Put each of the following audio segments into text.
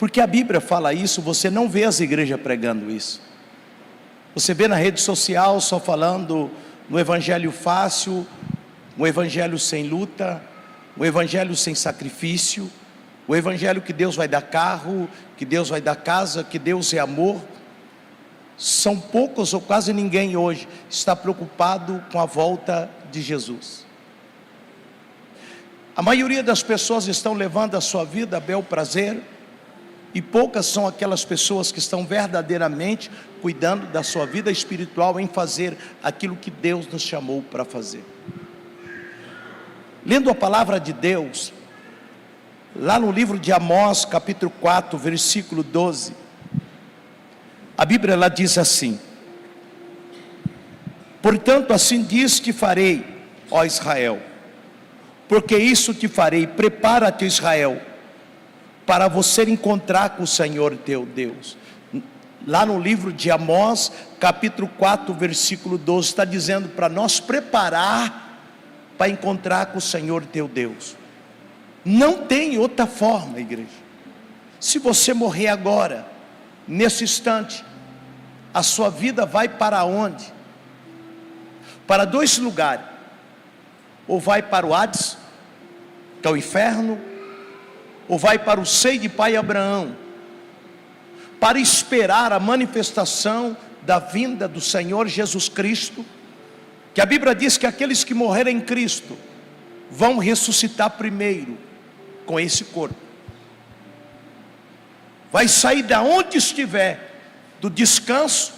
Porque a Bíblia fala isso, você não vê as igrejas pregando isso. Você vê na rede social só falando no evangelho fácil, um evangelho sem luta, um evangelho sem sacrifício, o evangelho que Deus vai dar carro, que Deus vai dar casa, que Deus é amor. São poucos ou quase ninguém hoje está preocupado com a volta de Jesus. A maioria das pessoas estão levando a sua vida a bel prazer, e poucas são aquelas pessoas que estão verdadeiramente cuidando da sua vida espiritual em fazer aquilo que Deus nos chamou para fazer. Lendo a palavra de Deus, lá no livro de Amós, capítulo 4, versículo 12, a Bíblia ela diz assim: portanto assim diz te farei, ó Israel, porque isso te farei, prepara-te Israel, para você encontrar com o Senhor teu Deus. Lá no livro de Amós, capítulo 4, versículo 12, está dizendo para nós preparar para encontrar com o Senhor teu Deus. Não tem outra forma, igreja. Se você morrer agora, nesse instante, a sua vida vai para onde? Para dois lugares: ou vai para o Hades, que é o inferno, ou vai para o seio de pai Abraão, para esperar a manifestação da vinda do Senhor Jesus Cristo, que a Bíblia diz que aqueles que morrerem em Cristo vão ressuscitar primeiro com esse corpo. Vai sair da onde estiver, do descanso,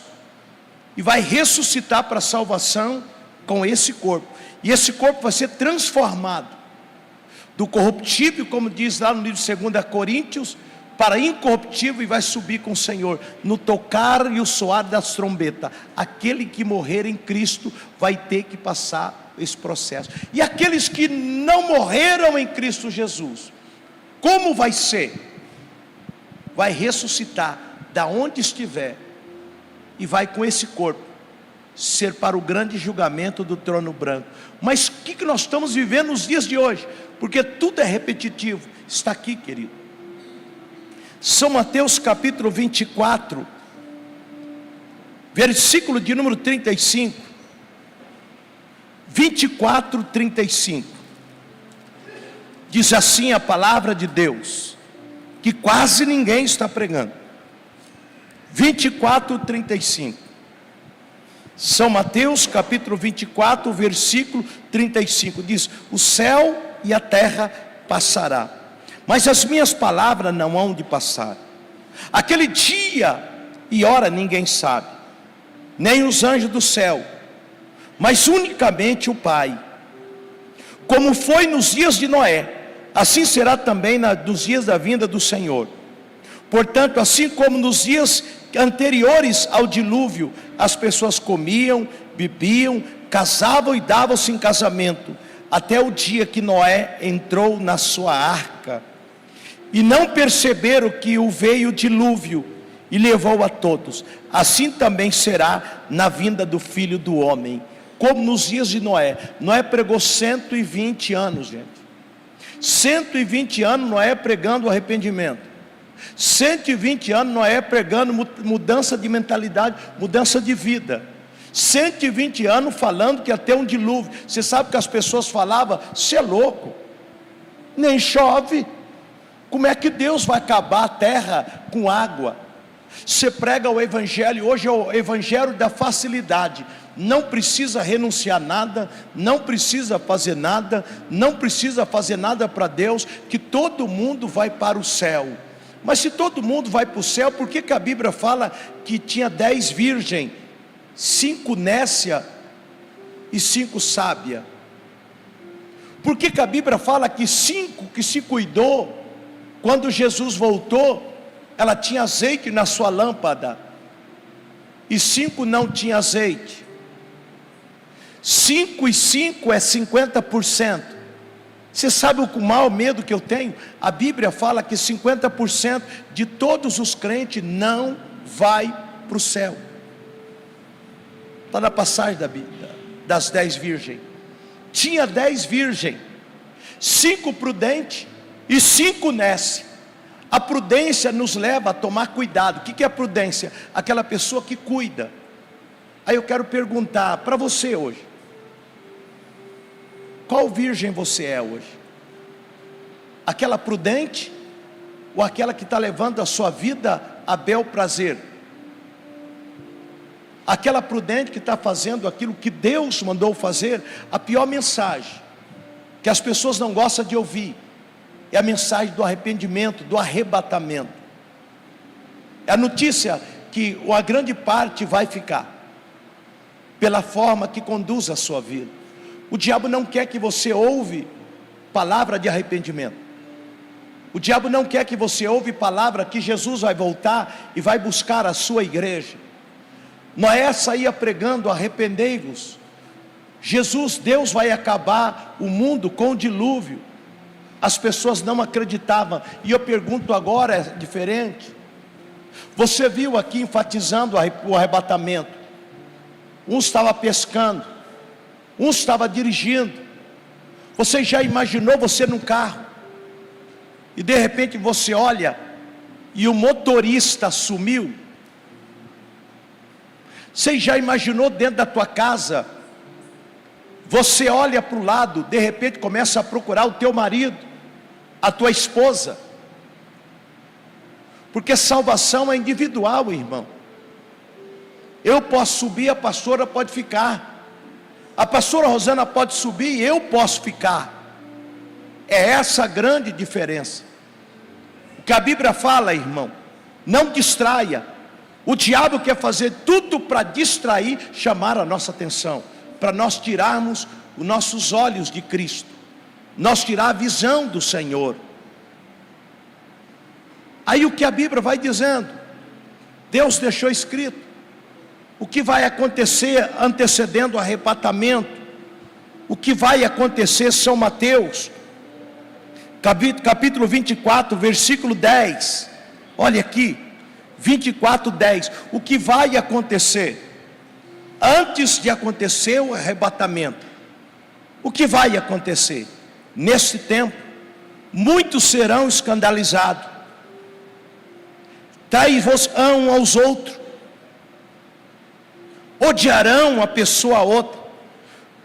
e vai ressuscitar para a salvação com esse corpo. E esse corpo vai ser transformado do corruptível, como diz lá no livro de 2 Coríntios, para incorruptível, e vai subir com o Senhor no tocar e o soar das trombetas. Aquele que morrer em Cristo vai ter que passar esse processo. E aqueles que não morreram em Cristo Jesus, como vai ser? Vai ressuscitar da onde estiver, e vai com esse corpo ser para o grande julgamento do trono branco. Mas o que nós estamos vivendo nos dias de hoje? Porque tudo é repetitivo. Está aqui, querido, São Mateus capítulo 24, versículo de número 35. 24, 35. Diz assim a palavra de Deus, que quase ninguém está pregando. 24, 35. São Mateus capítulo 24, versículo 35. Diz: o céu e a terra passará, mas as minhas palavras não hão de passar. Aquele dia e hora ninguém sabe, nem os anjos do céu, mas unicamente o Pai. Como foi nos dias de Noé, assim será também nos dias da vinda do Senhor. Portanto, assim como nos dias anteriores ao dilúvio, as pessoas comiam, bebiam, casavam e davam-se em casamento, até o dia que Noé entrou na sua arca, e não perceberam que veio o dilúvio e levou a todos. Assim também será na vinda do Filho do Homem. Como nos dias de Noé. Noé pregou 120 anos, gente. 120 anos Noé pregando o arrependimento. 120 anos Noé pregando mudança de mentalidade, mudança de vida. 120 anos falando que até um dilúvio. Você sabe que as pessoas falavam: você é louco, nem chove, como é que Deus vai acabar a terra com água? Você prega o evangelho, hoje é o evangelho da facilidade. Não precisa renunciar nada, não precisa fazer nada, não precisa fazer nada para Deus, que todo mundo vai para o céu. Mas se todo mundo vai para o céu, por que a Bíblia fala que tinha 10 virgens, 5 nécia e 5 sábia? Por que a Bíblia fala que 5 que se cuidou, quando Jesus voltou, ela tinha azeite na sua lâmpada, e 5 não tinha azeite? 5 e 5 é 50%. Você sabe o maior medo que eu tenho? A Bíblia fala que 50% de todos os crentes não vai para o céu. Está na passagem da Bíblia, das 10 virgens. Tinha 10 virgens, 5 prudentes e 5 nécias. A prudência nos leva a tomar cuidado. O que é prudência? Aquela pessoa que cuida. Aí eu quero perguntar para você hoje: qual virgem você é hoje? Aquela prudente? Ou aquela que está levando a sua vida a bel prazer? Aquela prudente que está fazendo aquilo que Deus mandou fazer? A pior mensagem que as pessoas não gostam de ouvir é a mensagem do arrependimento, do arrebatamento. É a notícia que a grande parte vai ficar, pela forma que conduz a sua vida. O diabo não quer que você ouve palavra de arrependimento. O diabo não quer que você ouve palavra que Jesus vai voltar e vai buscar a sua igreja. Noé saía pregando: arrependei-vos. Deus vai acabar o mundo com o dilúvio. As pessoas não acreditavam. E eu pergunto agora, é diferente. Você viu aqui enfatizando o arrebatamento. Um estava pescando, um estava dirigindo. Você já imaginou você num carro e de repente você olha e o motorista sumiu? Você já imaginou dentro da tua casa, você olha para o lado, de repente começa a procurar o teu marido, a tua esposa? Porque salvação é individual, irmão. Eu posso subir, a pastora pode ficar, a pastora Rosana pode subir, eu posso ficar. É essa a grande diferença. O que a Bíblia fala, irmão, não distraia. O diabo quer fazer tudo para distrair, chamar a nossa atenção, para nós tirarmos os nossos olhos de Cristo, nós tirar a visão do Senhor. Aí o que a Bíblia vai dizendo, Deus deixou escrito o que vai acontecer antecedendo o arrebatamento, o que vai acontecer. São Mateus capítulo 24, versículo 10, olha aqui, 24, 10, o que vai acontecer, antes de acontecer o arrebatamento, o que vai acontecer? Nesse tempo, muitos serão escandalizados, trair-vos-ão aos outros, odiarão a pessoa a outra,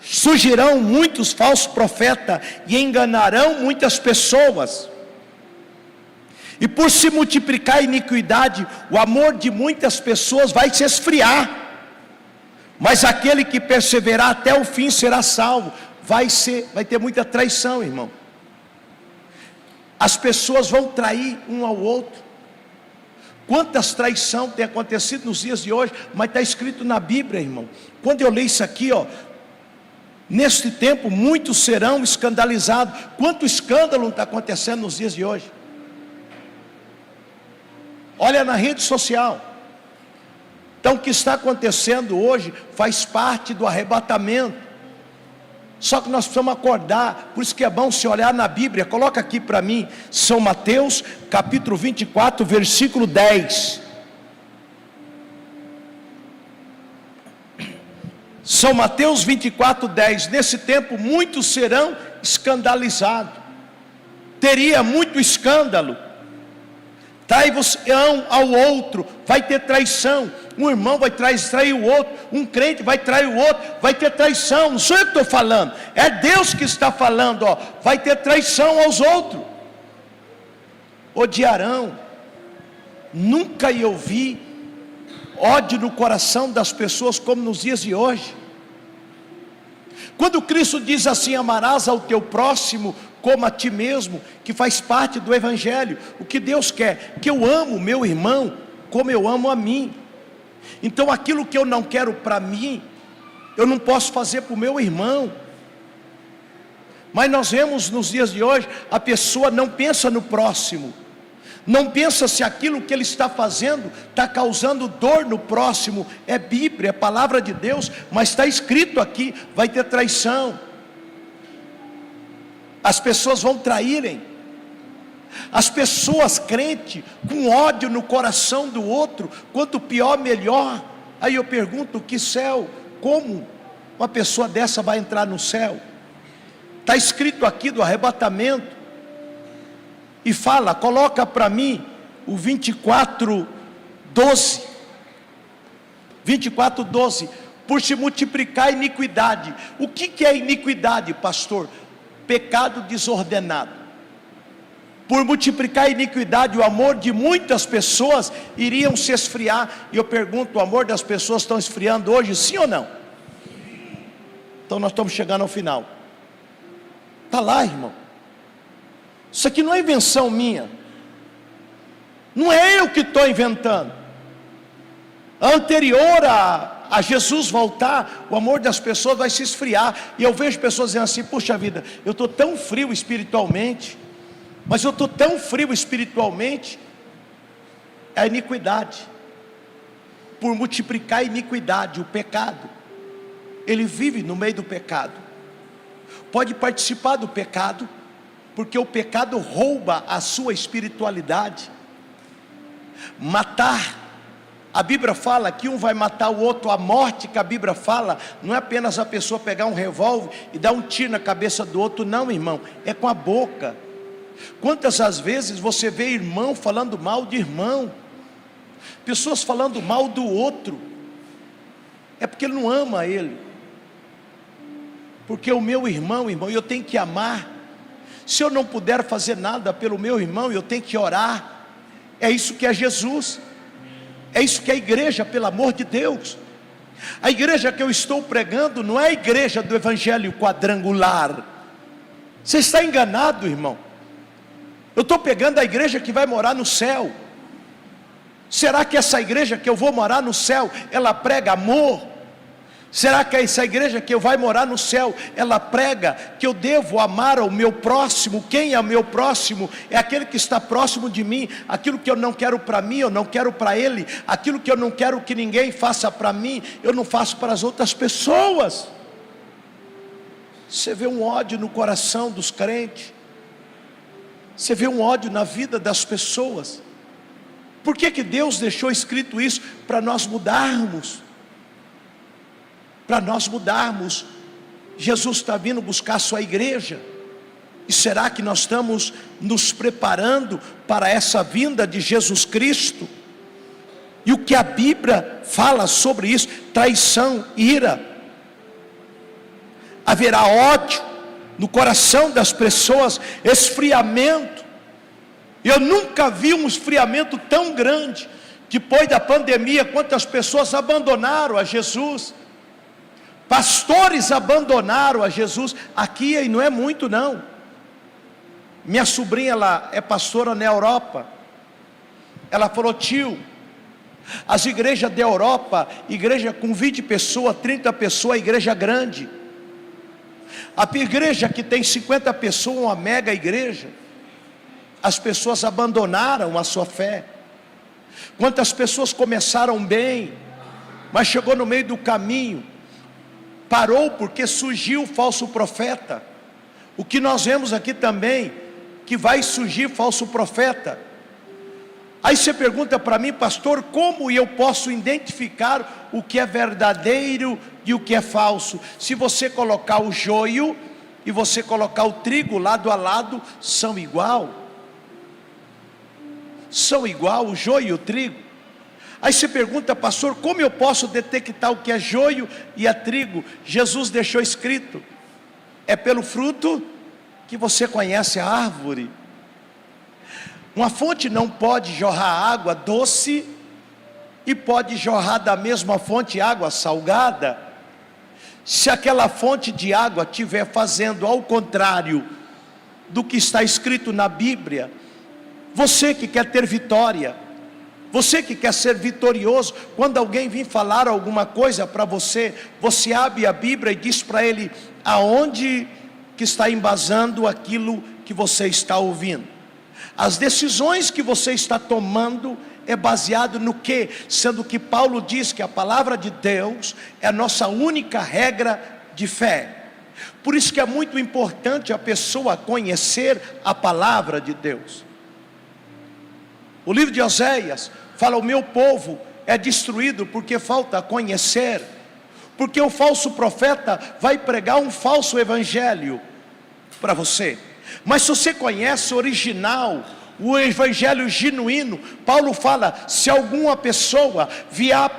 surgirão muitos falsos profetas e enganarão muitas pessoas. E por se multiplicar a iniquidade, o amor de muitas pessoas vai se esfriar. Mas aquele que perseverar até o fim será salvo. Vai ter muita traição, irmão. As pessoas vão trair um ao outro. Quantas traições tem acontecido nos dias de hoje, mas está escrito na Bíblia, irmão. Quando eu leio isso aqui, neste tempo muitos serão escandalizados. Quanto escândalo está acontecendo nos dias de hoje? Olha na rede social. Então o que está acontecendo hoje faz parte do arrebatamento. Só que nós precisamos acordar. Por isso que é bom se olhar na Bíblia. Coloca aqui para mim, São Mateus capítulo 24, versículo 10. São Mateus 24, 10. Nesse tempo muitos serão escandalizados. Teria muito escândalo. Trai-vos um ao outro, vai ter traição. Um irmão vai trair o outro, um crente vai trair o outro, vai ter traição. Não sou eu que estou falando, é Deus que está falando, vai ter traição aos outros. Odiarão. Nunca eu vi ódio no coração das pessoas como nos dias de hoje. Quando Cristo diz assim: amarás ao teu próximo como a ti mesmo, que faz parte do Evangelho. O que Deus quer? Que eu amo o meu irmão como eu amo a mim. Então aquilo que eu não quero para mim, eu não posso fazer para o meu irmão. Mas nós vemos nos dias de hoje, a pessoa não pensa no próximo, não pensa se aquilo que ele está fazendo está causando dor no próximo. É Bíblia, é palavra de Deus, mas está escrito aqui, vai ter traição. As pessoas vão traírem. As pessoas crentes com ódio no coração do outro, quanto pior melhor. Aí eu pergunto: que céu? Como uma pessoa dessa vai entrar no céu? Está escrito aqui do arrebatamento. e fala, coloca para mim o 24:12. 24:12. Por se multiplicar a iniquidade. O que é iniquidade, pastor? Pecado desordenado. Por multiplicar a iniquidade, o amor de muitas pessoas iriam se esfriar. E eu pergunto, o amor das pessoas estão esfriando hoje, sim ou não? Então nós estamos chegando ao final. Está lá, irmão. Isso aqui não é invenção minha. Não é eu que estou inventando. Anterior a Jesus voltar, o amor das pessoas vai se esfriar. E eu vejo pessoas dizendo assim, puxa vida, eu estou tão frio espiritualmente. Mas eu estou tão frio espiritualmente. É a iniquidade. Por multiplicar a iniquidade, o pecado. Ele vive no meio do pecado. Pode participar do pecado, porque o pecado rouba a sua espiritualidade. Matar. A Bíblia fala que um vai matar o outro. A morte que a Bíblia fala, não é apenas a pessoa pegar um revólver e dar um tiro na cabeça do outro, não, irmão. É com a boca. Quantas as vezes você vê irmão falando mal de irmão, pessoas falando mal do outro, é porque ele não ama ele, porque o meu irmão, eu tenho que amar. Se eu não puder fazer nada pelo meu irmão, eu tenho que orar. É isso que é Jesus, é isso que é a igreja, pelo amor de Deus. A igreja que eu estou pregando não é a igreja do evangelho quadrangular. Você está enganado, irmão. Eu estou pegando a igreja que vai morar no céu. Será que essa igreja que eu vou morar no céu, ela prega amor? Será que essa igreja que eu vai morar no céu, ela prega que eu devo amar o meu próximo? Quem é o meu próximo? É aquele que está próximo de mim. Aquilo que eu não quero para mim, eu não quero para ele. Aquilo que eu não quero que ninguém faça para mim, eu não faço para as outras pessoas. Você vê um ódio no coração dos crentes. Você vê um ódio na vida das pessoas. Por que Deus deixou escrito isso? Para nós mudarmos. Para nós mudarmos. Jesus está vindo buscar a sua igreja. E será que nós estamos nos preparando para essa vinda de Jesus Cristo? E o que a Bíblia fala sobre isso? Traição, ira. Haverá ódio no coração das pessoas, esfriamento. Eu nunca vi um esfriamento tão grande. Depois da pandemia, quantas pessoas abandonaram a Jesus. Pastores abandonaram a Jesus. Aqui e não é muito não. Minha sobrinha, ela é pastora na Europa. Ela falou, tio, as igrejas da Europa, igreja com 20 pessoas, 30 pessoas, igreja grande. A igreja que tem 50 pessoas, uma mega igreja. As pessoas abandonaram a sua fé. Quantas pessoas começaram bem, mas chegou no meio do caminho, parou porque surgiu o falso profeta. O que nós vemos aqui também, que vai surgir falso profeta. Aí você pergunta para mim, pastor, como eu posso identificar o que é verdadeiro e o que é falso? Se você colocar o joio e você colocar o trigo lado a lado, são igual. São igual o joio e o trigo. Aí você pergunta, pastor, como eu posso detectar o que é joio e é trigo? Jesus deixou escrito, é pelo fruto que você conhece a árvore. Uma fonte não pode jorrar água doce e pode jorrar da mesma fonte água salgada. Se aquela fonte de água estiver fazendo ao contrário do que está escrito na Bíblia, você que quer ter vitória, você que quer ser vitorioso, quando alguém vir falar alguma coisa para você, você abre a Bíblia e diz para ele aonde que está embasando aquilo que você está ouvindo. As decisões que você está tomando é baseado no que? Sendo que Paulo diz que a palavra de Deus é a nossa única regra de fé. Por isso que é muito importante a pessoa conhecer a palavra de Deus. O livro de Oséias fala, o meu povo é destruído porque falta conhecer. Porque o falso profeta vai pregar um falso evangelho para você. Mas se você conhece o original, o evangelho genuíno, Paulo fala: se alguma pessoa vier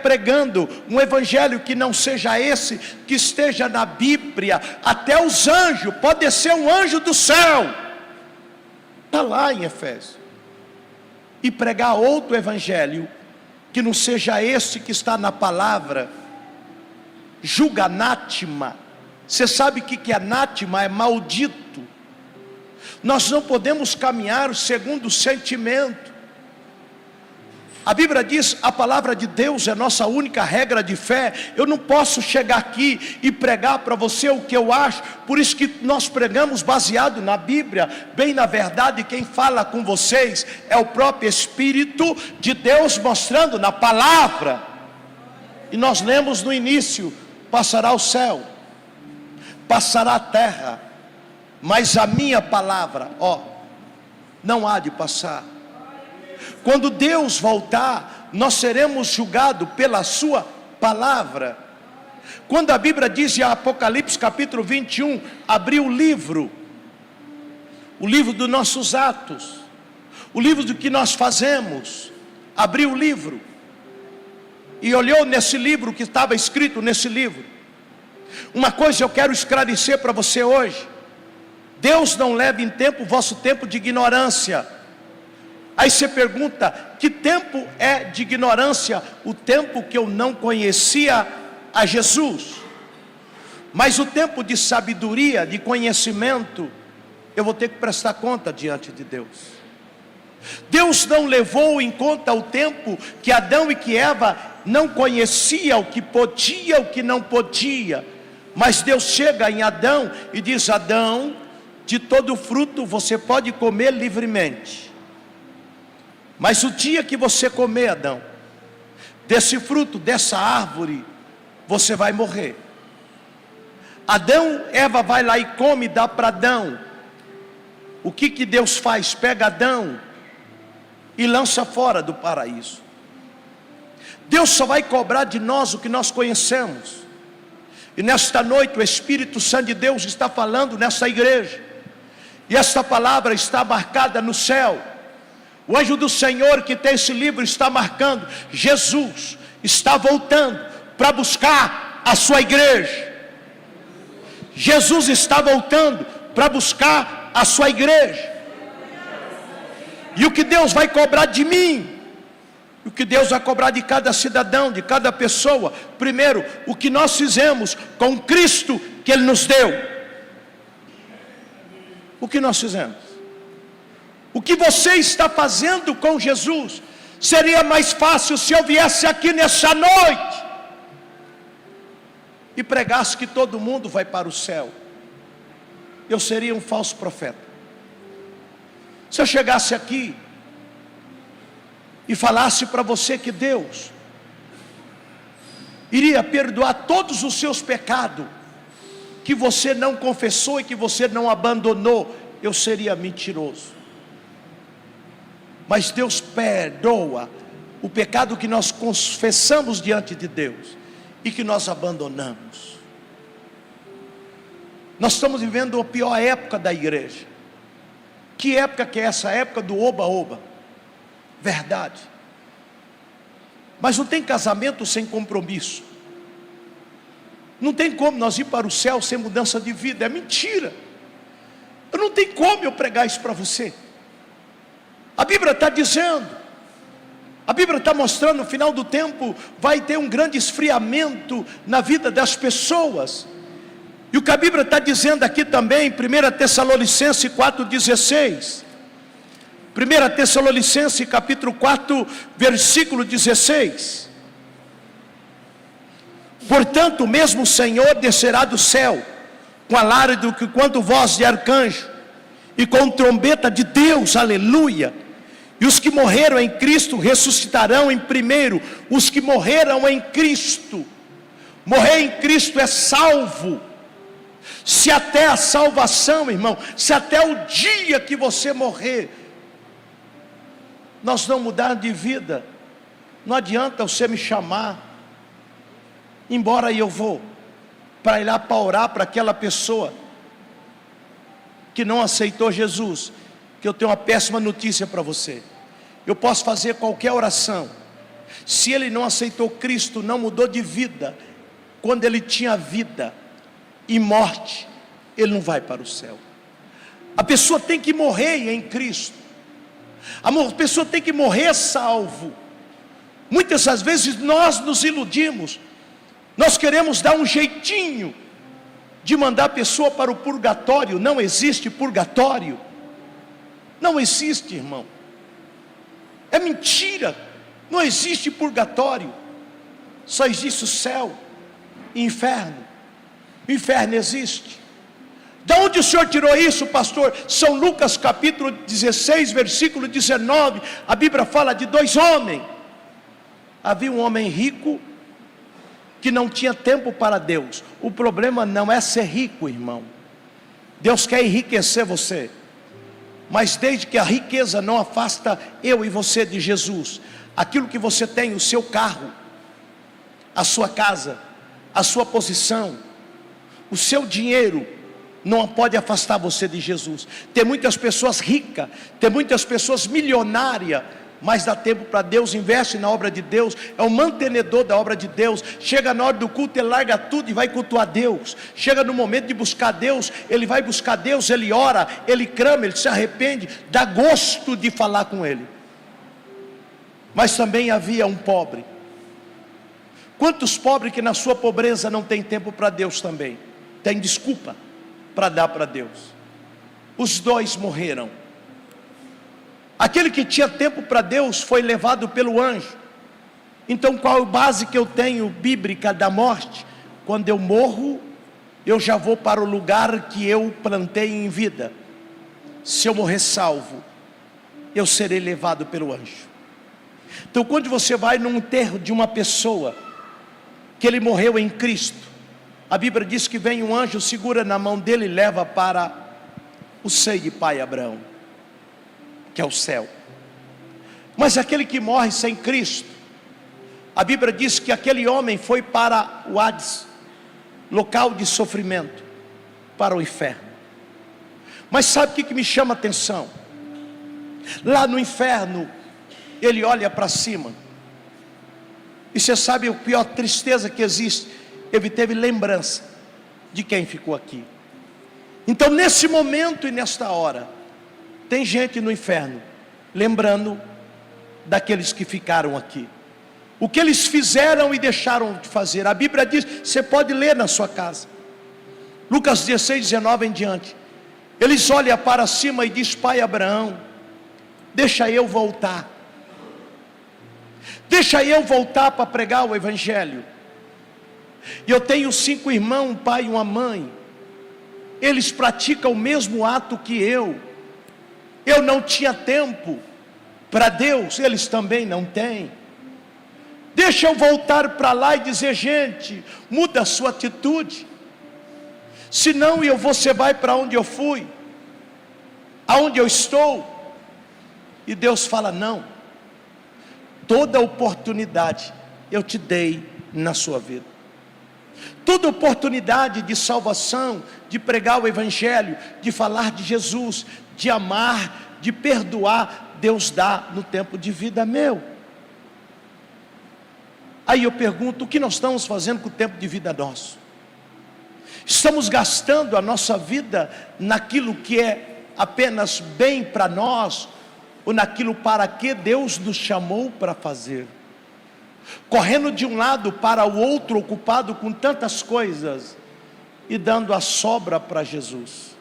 pregando um evangelho que não seja esse, que esteja na Bíblia, até os anjos, pode ser um anjo do céu, está lá em Efésios, e pregar outro evangelho, que não seja esse que está na palavra, julga anátema. Você sabe o que é anátema? É maldito. Nós não podemos caminhar segundo o sentimento. A Bíblia diz: a palavra de Deus é nossa única regra de fé. Eu não posso chegar aqui e pregar para você o que eu acho. Por isso que nós pregamos baseado na Bíblia. Bem, na verdade, quem fala com vocês é o próprio Espírito de Deus, mostrando na palavra. E nós lemos no início: passará o céu, passará a terra, mas a minha palavra, não há de passar. Quando Deus voltar, nós seremos julgados pela sua palavra. Quando a Bíblia diz em Apocalipse capítulo 21, abriu o livro dos nossos atos, o livro do que nós fazemos, abriu o livro, e olhou nesse livro, que estava escrito nesse livro. Uma coisa eu quero esclarecer para você hoje: Deus não leva em tempo o vosso tempo de ignorância. Aí você pergunta: que tempo é de ignorância? O tempo que eu não conhecia a Jesus. Mas o tempo de sabedoria, de conhecimento, eu vou ter que prestar conta diante de Deus. Deus não levou em conta o tempo que Adão e que Eva não conheciam o que podia, o que não podia. Mas Deus chega em Adão e diz: Adão, de todo fruto você pode comer livremente, mas o dia que você comer, Adão, desse fruto, dessa árvore, você vai morrer. Eva vai lá e come e dá para Adão. O que Deus faz? Pega Adão e lança fora do paraíso. Deus só vai cobrar de nós o que nós conhecemos. E nesta noite o Espírito Santo de Deus está falando nessa igreja, e esta palavra está marcada no céu. O anjo do Senhor que tem esse livro está marcando: Jesus está voltando para buscar a sua igreja. Jesus está voltando para buscar a sua igreja. E o que Deus vai cobrar de mim, o que Deus vai cobrar de cada cidadão, de cada pessoa: primeiro, o que nós fizemos com Cristo que Ele nos deu. O que nós fizemos? O que você está fazendo com Jesus? Seria mais fácil se eu viesse aqui nessa noite e pregasse que todo mundo vai para o céu. Eu seria um falso profeta. Se eu chegasse aqui e falasse para você que Deus iria perdoar todos os seus pecados, que você não confessou e que você não abandonou, eu seria mentiroso. Mas Deus perdoa o pecado que nós confessamos diante de Deus e que nós abandonamos. Nós estamos vivendo a pior época da igreja. Que época que é essa? Época do oba-oba. Verdade. Mas não tem casamento sem compromisso. Não tem como nós ir para o céu sem mudança de vida. É mentira. Não tem como eu pregar isso para você. A Bíblia está dizendo, a Bíblia está mostrando: no final do tempo vai ter um grande esfriamento na vida das pessoas. E o que a Bíblia está dizendo aqui também, 1 Tessalonicenses 4,16. 1 Tessalonicenses capítulo 4, versículo 16. Portanto, o mesmo Senhor descerá do céu, com alarido que quanto voz de arcanjo, e com trombeta de Deus, aleluia. E os que morreram em Cristo ressuscitarão em primeiro. Os que morreram em Cristo. Morrer em Cristo é salvo. Se até a salvação, irmão, se até o dia que você morrer, nós não mudar de vida, não adianta você me chamar, embora eu vou para ir lá para orar para aquela pessoa que não aceitou Jesus, que eu tenho uma péssima notícia para você. Eu posso fazer qualquer oração, se ele não aceitou Cristo, não mudou de vida, quando ele tinha vida e morte, ele não vai para o céu. A pessoa tem que morrer em Cristo, a pessoa tem que morrer salvo. Muitas das vezes nós nos iludimos, nós queremos dar um jeitinho de mandar a pessoa para o purgatório. Não existe purgatório, não existe, irmão, é mentira, não existe purgatório, só existe o céu e inferno. O inferno existe. De onde o senhor tirou isso, pastor? São Lucas capítulo 16, versículo 19, a Bíblia fala de dois homens. Havia um homem rico, que não tinha tempo para Deus. O problema não é ser rico, irmão. Deus quer enriquecer você, mas desde que a riqueza não afasta eu e você de Jesus, aquilo que você tem, o seu carro, a sua casa, a sua posição, o seu dinheiro, não pode afastar você de Jesus. Tem muitas pessoas ricas, tem muitas pessoas milionárias, mas dá tempo para Deus, investe na obra de Deus, é o mantenedor da obra de Deus. Chega na hora do culto, ele larga tudo e vai cultuar Deus. Chega no momento de buscar Deus, ele vai buscar Deus, ele ora, ele clama, ele se arrepende, dá gosto de falar com ele. Mas também havia um pobre. Quantos pobres que na sua pobreza não tem tempo para Deus também? Tem desculpa para dar para Deus. Os dois morreram. Aquele que tinha tempo para Deus foi levado pelo anjo. Então qual é a base que eu tenho bíblica da morte? Quando eu morro, eu já vou para o lugar que eu plantei em vida. Se eu morrer salvo, eu serei levado pelo anjo. Então quando você vai num enterro de uma pessoa, que ele morreu em Cristo, a Bíblia diz que vem um anjo, segura na mão dele e leva para o seio de pai Abraão, que é o céu. Mas aquele que morre sem Cristo, a Bíblia diz que aquele homem foi para o Hades, local de sofrimento, para o inferno. Mas sabe o que me chama a atenção? Lá no inferno, ele olha para cima, e você sabe a pior tristeza que existe? Ele teve lembrança de quem ficou aqui. Então nesse momento e nesta hora, tem gente no inferno lembrando daqueles que ficaram aqui, o que eles fizeram e deixaram de fazer. A Bíblia diz, você pode ler na sua casa, Lucas 16, 19 em diante. Eles olham para cima e diz: pai Abraão, deixa eu voltar, deixa eu voltar para pregar o evangelho. Eu tenho 5 irmãos, um pai e uma mãe, eles praticam o mesmo ato que eu não tinha tempo para Deus, eles também não têm. Deixa eu voltar para lá e dizer: gente, muda a sua atitude, senão você vai para onde eu fui, aonde eu estou. E Deus fala: não, toda oportunidade eu te dei na sua vida, toda oportunidade de salvação, de pregar o evangelho, de falar de Jesus, de amar, de perdoar, Deus dá no tempo de vida meu. Aí eu pergunto: o que nós estamos fazendo com o tempo de vida nosso? Estamos gastando a nossa vida naquilo que é apenas bem para nós, ou naquilo para que Deus nos chamou para fazer? Correndo de um lado para o outro, ocupado com tantas coisas, e dando a sobra para Jesus.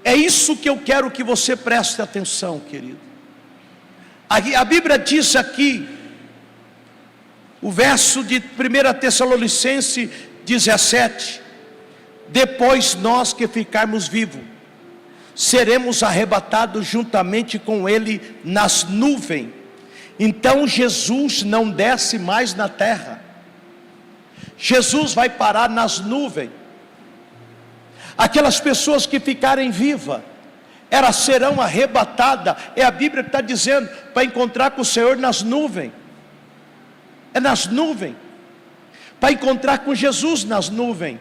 É isso que eu quero que você preste atenção, querido. A Bíblia diz aqui, o verso de 1 Tessalonicenses 17: depois nós que ficarmos vivos, seremos arrebatados juntamente com ele nas nuvens. Então Jesus não desce mais na terra, Jesus vai parar nas nuvens. Aquelas pessoas que ficarem vivas, elas serão arrebatadas. É a Bíblia que está dizendo, para encontrar com o Senhor nas nuvens. É nas nuvens, para encontrar com Jesus nas nuvens.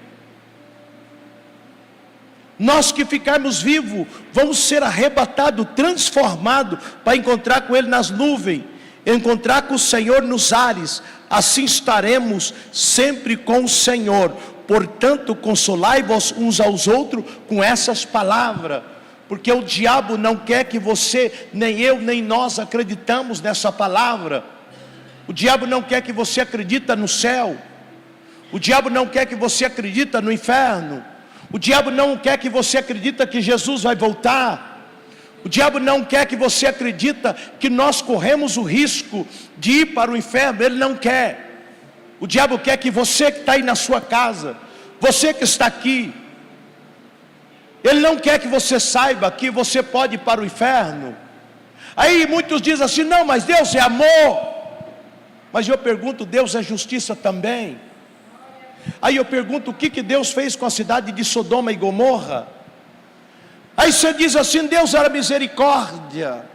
Nós que ficarmos vivos, vamos ser arrebatados, transformados, para encontrar com Ele nas nuvens, encontrar com o Senhor nos ares. Assim estaremos sempre com o Senhor. Portanto, consolai-vos uns aos outros com essas palavras, porque o diabo não quer que você, nem eu, nem nós acreditamos nessa palavra. O diabo não quer que você acredita no céu. O diabo não quer que você acredita no inferno. O diabo não quer que você acredita que Jesus vai voltar. O diabo não quer que você acredita que nós corremos o risco de ir para o inferno. Ele não quer. O diabo quer que você que está aí na sua casa, você que está aqui, ele não quer que você saiba que você pode ir para o inferno. Aí muitos dizem assim: não, mas Deus é amor. Mas eu pergunto, Deus é justiça também? Aí eu pergunto, o que Deus fez com a cidade de Sodoma e Gomorra? Aí você diz assim: Deus era misericórdia.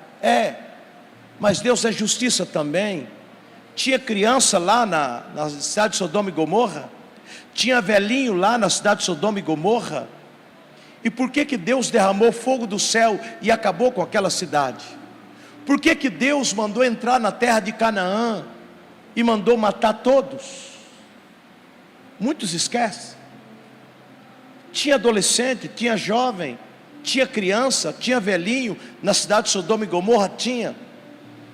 Mas Deus é justiça também. Tinha criança lá na cidade de Sodoma e Gomorra, tinha velhinho lá na cidade de Sodoma e Gomorra. E por que Deus derramou fogo do céu e acabou com aquela cidade? Por que Deus mandou entrar na terra de Canaã e mandou matar todos? Muitos esquecem. Tinha adolescente, tinha jovem, tinha criança, tinha velhinho na cidade de Sodoma e Gomorra, tinha.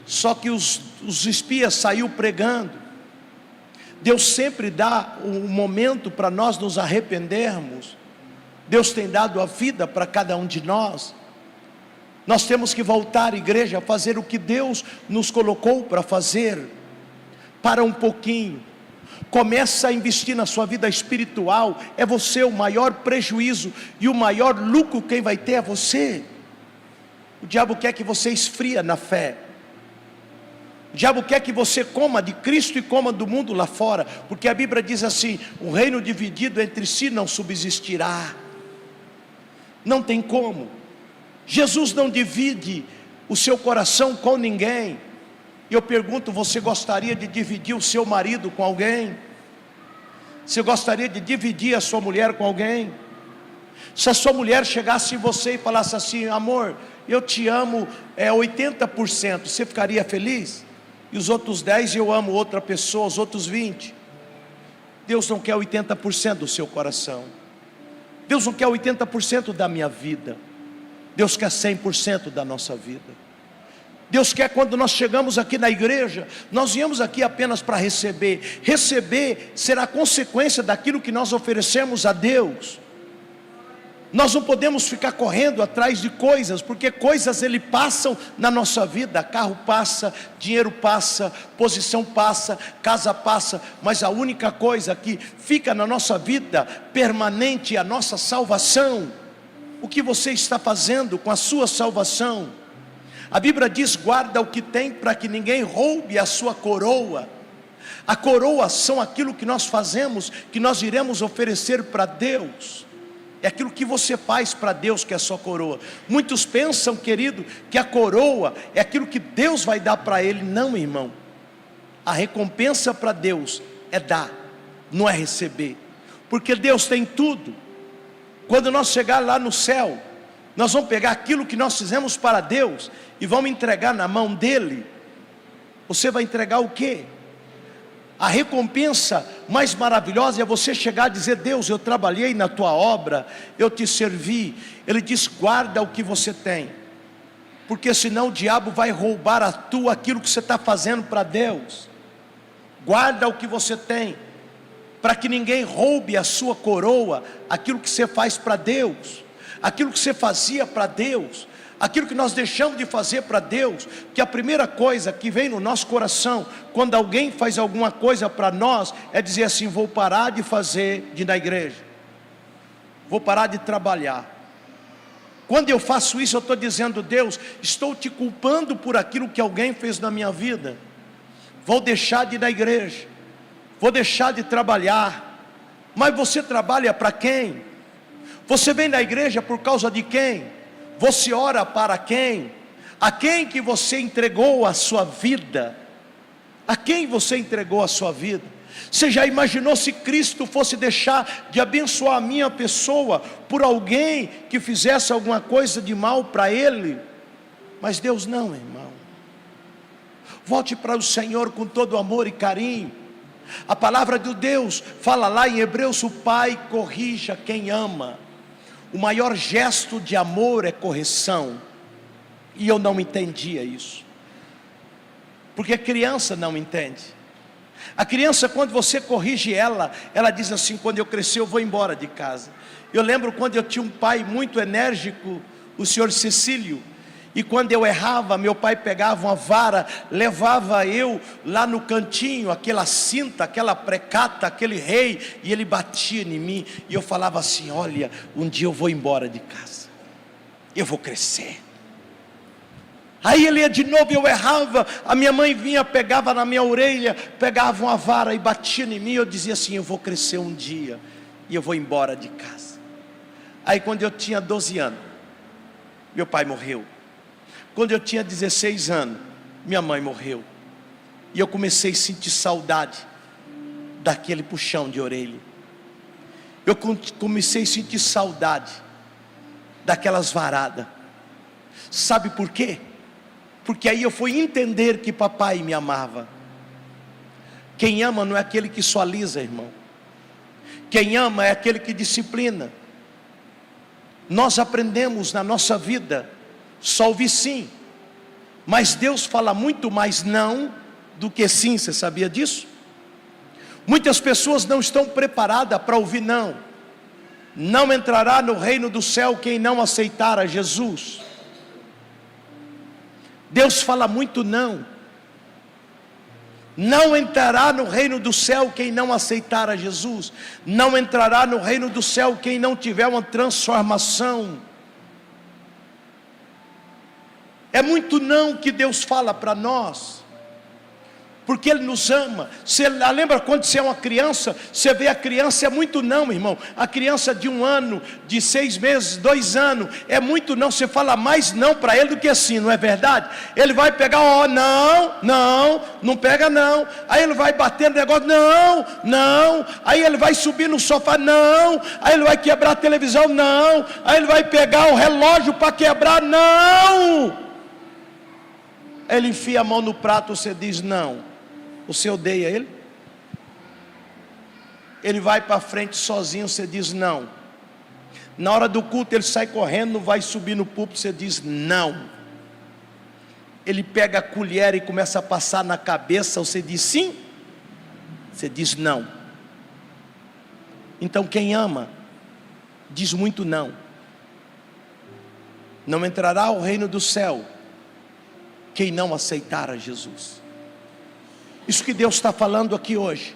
Só que os espias saíram pregando. Deus sempre dá um momento para nós nos arrependermos. Deus tem dado a vida para cada um de nós. Nós temos que voltar, igreja, a fazer o que Deus nos colocou para fazer. Para um pouquinho. Começa a investir na sua vida espiritual. É você o maior prejuízo, e o maior lucro quem vai ter é você. O diabo quer que você esfria na fé. O diabo quer que você coma de Cristo e coma do mundo lá fora, porque a Bíblia diz assim: o reino dividido entre si não subsistirá. Não tem como. Jesus não divide o seu coração com ninguém. E eu pergunto, você gostaria de dividir o seu marido com alguém? Você gostaria de dividir a sua mulher com alguém? Se a sua mulher chegasse em você e falasse assim: amor, eu te amo 80%, você ficaria feliz? E os outros 10% eu amo outra pessoa, os outros 20%. Deus não quer 80% do seu coração. Deus não quer 80% da minha vida. Deus quer 100% da nossa vida. Deus quer, quando nós chegamos aqui na igreja, nós viemos aqui apenas para receber. Receber será consequência daquilo que nós oferecemos a Deus. Nós não podemos ficar correndo atrás de coisas, porque coisas ele passam na nossa vida. Carro passa, dinheiro passa, posição passa, casa passa, mas a única coisa que fica na nossa vida permanente é a nossa salvação. O que você está fazendo com a sua salvação? A Bíblia diz: guarda o que tem para que ninguém roube a sua coroa. A coroa são aquilo que nós fazemos, que nós iremos oferecer para Deus. É aquilo que você faz para Deus que é a sua coroa. Muitos pensam, querido, que a coroa é aquilo que Deus vai dar para ele. Não, irmão. A recompensa para Deus é dar, não é receber. Porque Deus tem tudo. Quando nós chegar lá no céu, nós vamos pegar aquilo que nós fizemos para Deus e vamos entregar na mão dele. Você vai entregar o quê? A recompensa mais maravilhosa é você chegar a dizer: Deus, eu trabalhei na tua obra, eu te servi. Ele diz: guarda o que você tem, porque senão o diabo vai roubar aquilo que você está fazendo para Deus. Guarda o que você tem, para que ninguém roube a sua coroa, aquilo que você faz para Deus, aquilo que você fazia para Deus, aquilo que nós deixamos de fazer para Deus. Que a primeira coisa que vem no nosso coração, quando alguém faz alguma coisa para nós, é dizer assim: vou parar de fazer, de ir na igreja, vou parar de trabalhar. Quando eu faço isso, eu estou dizendo: Deus, estou te culpando por aquilo que alguém fez na minha vida. Vou deixar de ir na igreja, vou deixar de trabalhar. Mas você trabalha para quem? Você vem na igreja por causa de quem? Você ora para quem? A quem que você entregou a sua vida? A quem você entregou a sua vida? Você já imaginou se Cristo fosse deixar de abençoar a minha pessoa por alguém que fizesse alguma coisa de mal para Ele? Mas Deus não, irmão. Volte para o Senhor com todo amor e carinho. A palavra de Deus fala lá em Hebreus: o pai corrija quem ama. O maior gesto de amor é correção. E eu não entendia isso, porque a criança não entende. A criança, quando você corrige ela diz assim: quando eu crescer eu vou embora de casa. Eu lembro quando eu tinha um pai muito enérgico, o senhor Cecílio, e quando eu errava, meu pai pegava uma vara, levava eu lá no cantinho, aquela cinta, aquela precata, aquele rei, e ele batia em mim, e eu falava assim: olha, um dia eu vou embora de casa, eu vou crescer. Aí ele ia de novo, eu errava, a minha mãe vinha, pegava na minha orelha, pegava uma vara e batia em mim, eu dizia assim: eu vou crescer um dia, e eu vou embora de casa. Aí quando eu tinha 12 anos, meu pai morreu. Quando eu tinha 16 anos, minha mãe morreu. E eu comecei a sentir saudade daquele puxão de orelha. Eu comecei a sentir saudade daquelas varadas. Sabe por quê? Porque aí eu fui entender que papai me amava. Quem ama não é aquele que só alisa, irmão. Quem ama é aquele que disciplina. Nós aprendemos na nossa vida só ouvir sim, mas Deus fala muito mais não do que sim. Você sabia disso? Muitas pessoas não estão preparadas para ouvir não. Não entrará no reino do céu quem não aceitar a Jesus. Deus fala muito não. Não entrará no reino do céu quem não aceitar a Jesus. Não entrará no reino do céu quem não tiver uma transformação. É muito não que Deus fala para nós, porque Ele nos ama. Você lembra quando você é uma criança, você vê a criança, é muito não, irmão. A criança de 1 ano, de 6 meses, 2 anos, é muito não. Você fala mais não para ele do que sim, não é verdade? Ele vai pegar, ó, não pega não. Aí ele vai bater no negócio, não. Aí ele vai subir no sofá, não. Aí ele vai quebrar a televisão, não. Aí ele vai pegar o relógio para quebrar, não. Ele enfia a mão no prato, você diz não. Você odeia ele? Ele vai para frente sozinho, você diz não. Na hora do culto ele sai correndo, vai subir no púlpito, você diz não. Ele pega a colher e começa a passar na cabeça, você diz sim? Você diz não. Então quem ama diz muito não. Não entrará ao reino do céu quem não aceitar a Jesus. Isso que Deus está falando aqui hoje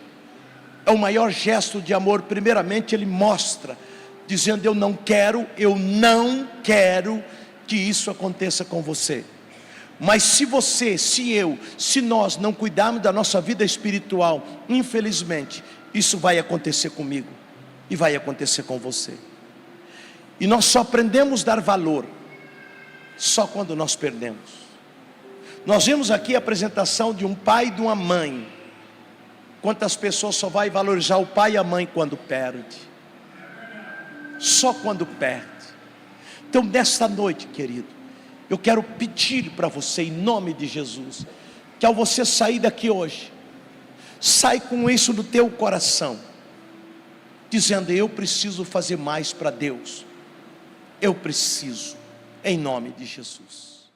é o maior gesto de amor. Primeiramente Ele mostra, dizendo: eu não quero que isso aconteça com você. Mas se você, se nós não cuidarmos da nossa vida espiritual, infelizmente, isso vai acontecer comigo e vai acontecer com você. E nós só aprendemos a dar valor só quando nós perdemos. Nós vimos aqui a apresentação de um pai e de uma mãe. Quantas pessoas só vai valorizar o pai e a mãe quando perde? Só quando perde. Então nesta noite, querido, eu quero pedir para você, em nome de Jesus, que ao você sair daqui hoje, sai com isso no teu coração, dizendo: eu preciso fazer mais para Deus. Eu preciso, em nome de Jesus.